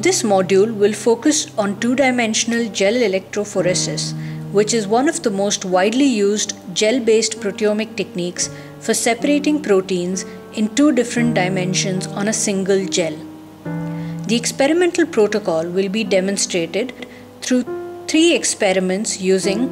This module will focus on two-dimensional gel electrophoresis, which is one of the most widely used gel-based proteomic techniques for separating proteins in two different dimensions on a single gel. The experimental protocol will be demonstrated through 3 experiments using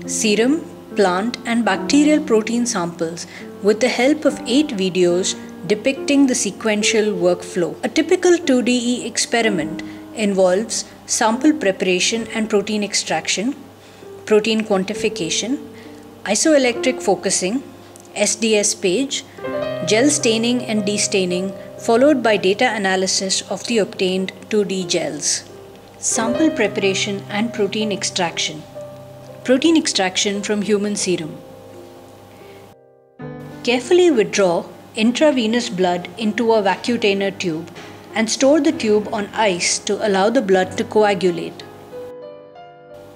serum, plant and bacterial protein samples with the help of 8 videos depicting the sequential workflow. A typical 2DE experiment involves sample preparation and protein extraction, protein quantification, isoelectric focusing, SDS page, gel staining and destaining, followed by data analysis of the obtained 2D gels. Sample preparation and protein extraction. Protein extraction from human serum. Carefully withdraw intravenous blood into a vacutainer tube and store the tube on ice to allow the blood to coagulate.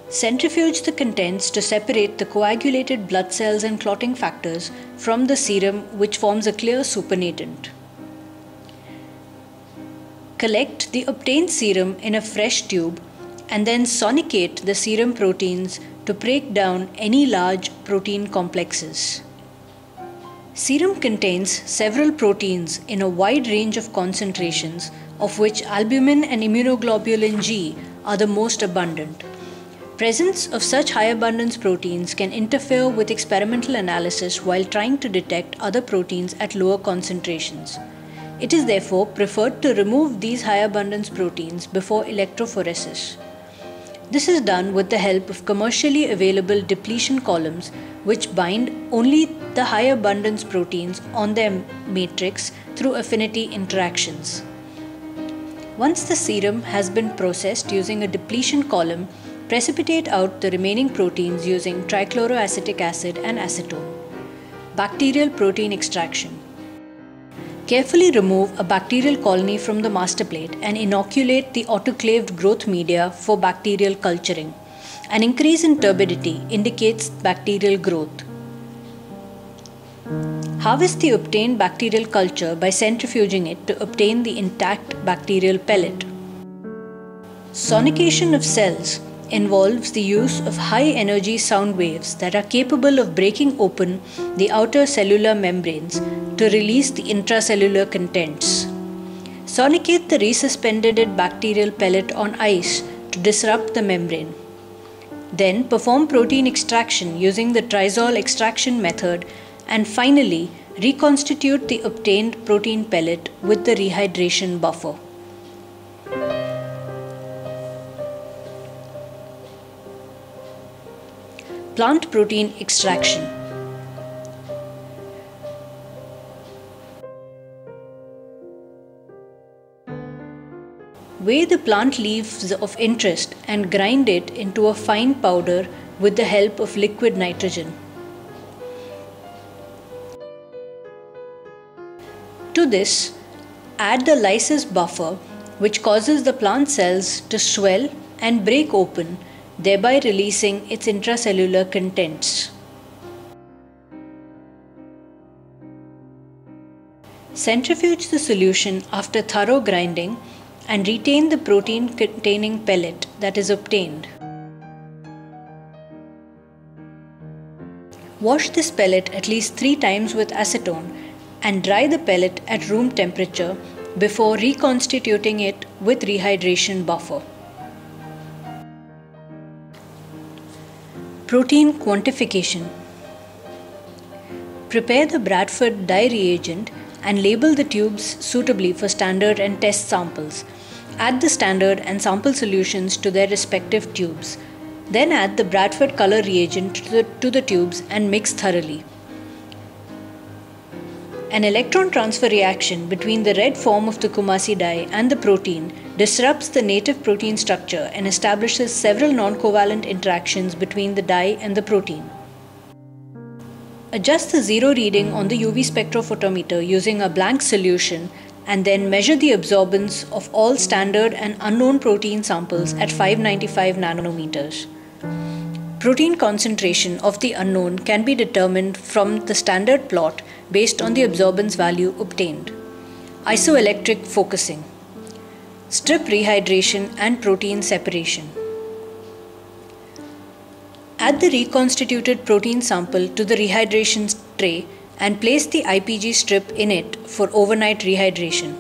Centrifuge the contents to separate the coagulated blood cells and clotting factors from the serum, which forms a clear supernatant. Collect the obtained serum in a fresh tube and then sonicate the serum proteins to break down any large protein complexes. Serum contains several proteins in a wide range of concentrations, of which albumin and immunoglobulin G are the most abundant. Presence of such high abundance proteins can interfere with experimental analysis while trying to detect other proteins at lower concentrations. It is therefore preferred to remove these high abundance proteins before electrophoresis. This is done with the help of commercially available depletion columns, which bind only the high abundance proteins on their matrix through affinity interactions. Once the serum has been processed using a depletion column, precipitate out the remaining proteins using trichloroacetic acid and acetone. Bacterial protein extraction. Carefully remove a bacterial colony from the master plate and inoculate the autoclaved growth media for bacterial culturing. An increase in turbidity indicates bacterial growth. Harvest the obtained bacterial culture by centrifuging it to obtain the intact bacterial pellet. Sonication of cells involves the use of high-energy sound waves that are capable of breaking open the outer cellular membranes to release the intracellular contents. Sonicate the resuspended bacterial pellet on ice to disrupt the membrane. Then perform protein extraction using the trizol extraction method, and finally reconstitute the obtained protein pellet with the rehydration buffer. Plant protein extraction. Weigh the plant leaves of interest and grind it into a fine powder with the help of liquid nitrogen. To this, add the lysis buffer, which causes the plant cells to swell and break open, thereby releasing its intracellular contents. Centrifuge the solution after thorough grinding and retain the protein-containing pellet that is obtained. Wash this pellet at least 3 times with acetone and dry the pellet at room temperature before reconstituting it with rehydration buffer. Protein quantification. Prepare the Bradford dye reagent and label the tubes suitably for standard and test samples. Add the standard and sample solutions to their respective tubes. Then add the Bradford color reagent to the tubes and mix thoroughly. An electron transfer reaction between the red form of the Kumasi dye and the protein disrupts the native protein structure and establishes several non-covalent interactions between the dye and the protein. Adjust the zero reading on the UV spectrophotometer using a blank solution and then measure the absorbance of all standard and unknown protein samples at 595 nanometers. Protein concentration of the unknown can be determined from the standard plot based on the absorbance value obtained. Isoelectric focusing. strip rehydration and protein separation. Add the reconstituted protein sample to the rehydration tray and place the IPG strip in it for overnight rehydration.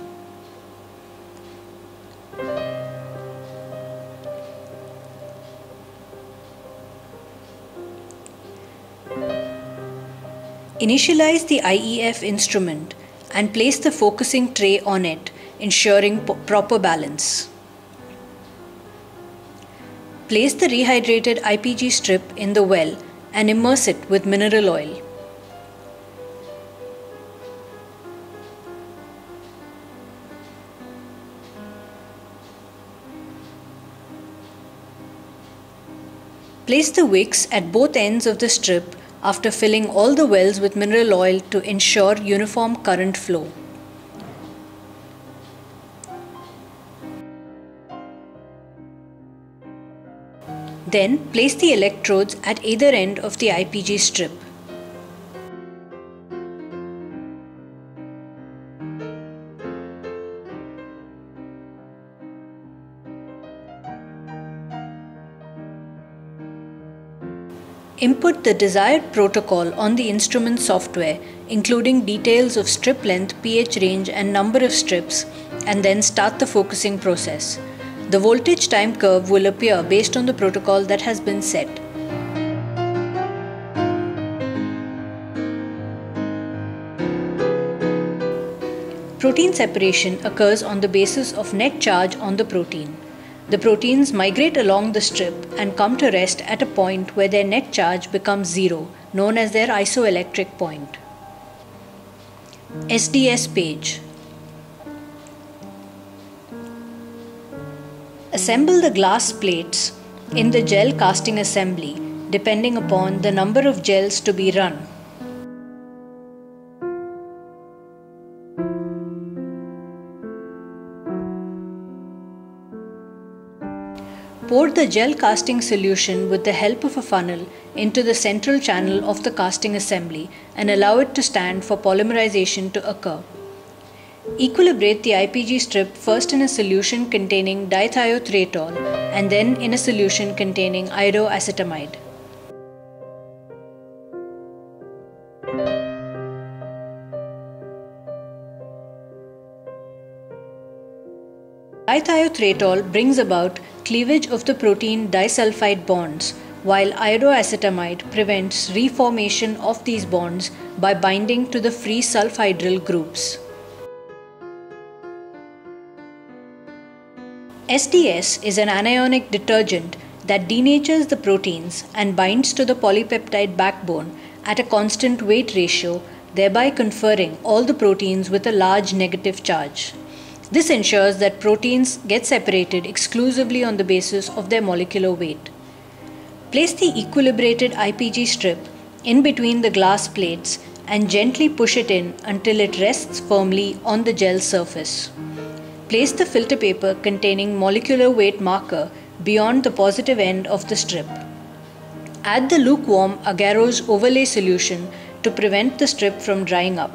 Initialize the IEF instrument and place the focusing tray on it, ensuring proper balance. Place the rehydrated IPG strip in the well and immerse it with mineral oil. Place the wicks at both ends of the strip after filling all the wells with mineral oil to ensure uniform current flow. Then place the electrodes at either end of the IPG strip. Input the desired protocol on the instrument software, including details of strip length, pH range and number of strips, and then start the focusing process. The voltage time curve will appear based on the protocol that has been set. Protein separation occurs on the basis of net charge on the protein. The proteins migrate along the strip and come to rest at a point where their net charge becomes zero, known as their isoelectric point. SDS page. Assemble the glass plates in the gel casting assembly, depending upon the number of gels to be run. Pour the gel casting solution with the help of a funnel into the central channel of the casting assembly and allow it to stand for polymerization to occur. Equilibrate the IPG strip first in a solution containing dithiothiotol and then in a solution containing iodoacetamide. Dithiothiotol brings about cleavage of the protein disulfide bonds, while iodoacetamide prevents reformation of these bonds by binding to the free sulfhydryl groups. SDS is an anionic detergent that denatures the proteins and binds to the polypeptide backbone at a constant weight ratio, thereby conferring all the proteins with a large negative charge. This ensures that proteins get separated exclusively on the basis of their molecular weight. Place the equilibrated IPG strip in between the glass plates and gently push it in until it rests firmly on the gel surface. Place the filter paper containing molecular weight marker beyond the positive end of the strip. Add the lukewarm agarose overlay solution to prevent the strip from drying up.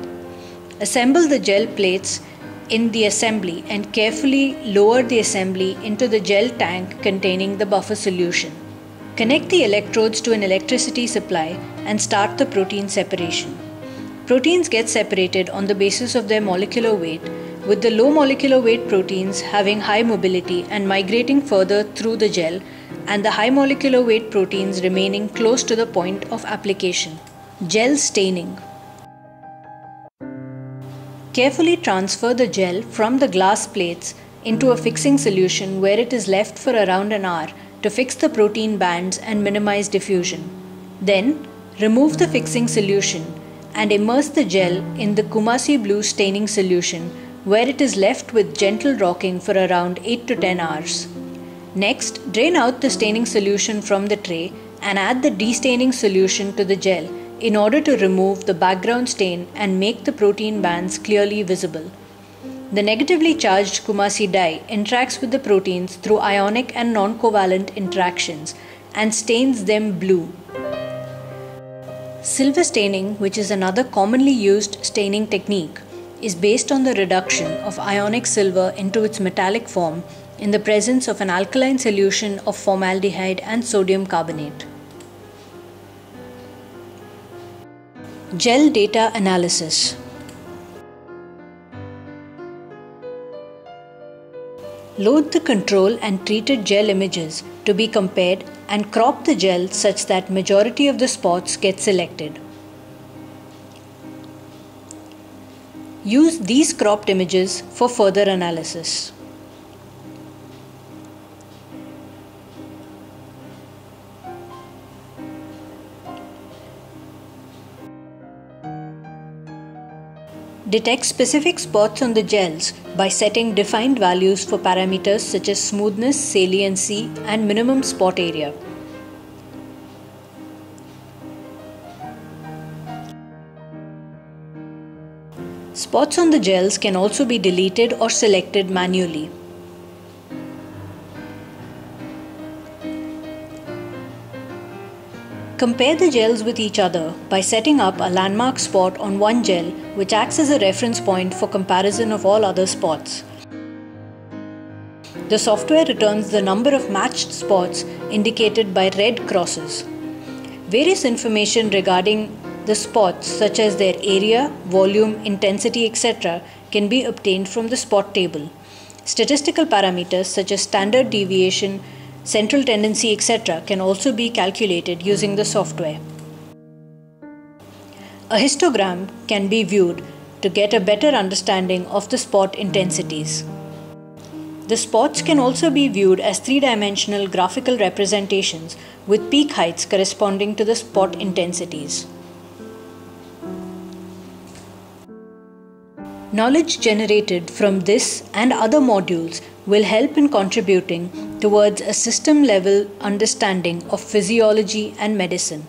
Assemble the gel plates in the assembly and carefully lower the assembly into the gel tank containing the buffer solution. Connect the electrodes to an electricity supply and start the protein separation. Proteins get separated on the basis of their molecular weight, with the low molecular weight proteins having high mobility and migrating further through the gel, and the high molecular weight proteins remaining close to the point of application. Gel staining. Carefully transfer the gel from the glass plates into a fixing solution where it is left for around an hour to fix the protein bands and minimize diffusion. Then, remove the fixing solution and immerse the gel in the Kumasi blue staining solution where it is left with gentle rocking for around 8 to 10 hours. Next, drain out the staining solution from the tray and add the destaining solution to the gel in order to remove the background stain and make the protein bands clearly visible. The negatively charged Kumasi dye interacts with the proteins through ionic and non-covalent interactions and stains them blue. Silver staining, which is another commonly used staining technique, is based on the reduction of ionic silver into its metallic form in the presence of an alkaline solution of formaldehyde and sodium carbonate. Gel data analysis. Load the control and treated gel images to be compared and crop the gel such that majority of the spots get selected. Use these cropped images for further analysis. Detect specific spots on the gels by setting defined values for parameters such as smoothness, saliency, and minimum spot area. Spots on the gels can also be deleted or selected manually. Compare the gels with each other by setting up a landmark spot on one gel which acts as a reference point for comparison of all other spots. The software returns the number of matched spots indicated by red crosses. Various information regarding the spots such as their area, volume, intensity, etc. can be obtained from the spot table. Statistical parameters such as standard deviation, central tendency, etc. can also be calculated using the software. A histogram can be viewed to get a better understanding of the spot intensities. The spots can also be viewed as three-dimensional graphical representations with peak heights corresponding to the spot intensities. Knowledge generated from this and other modules will help in contributing towards a system-level understanding of physiology and medicine.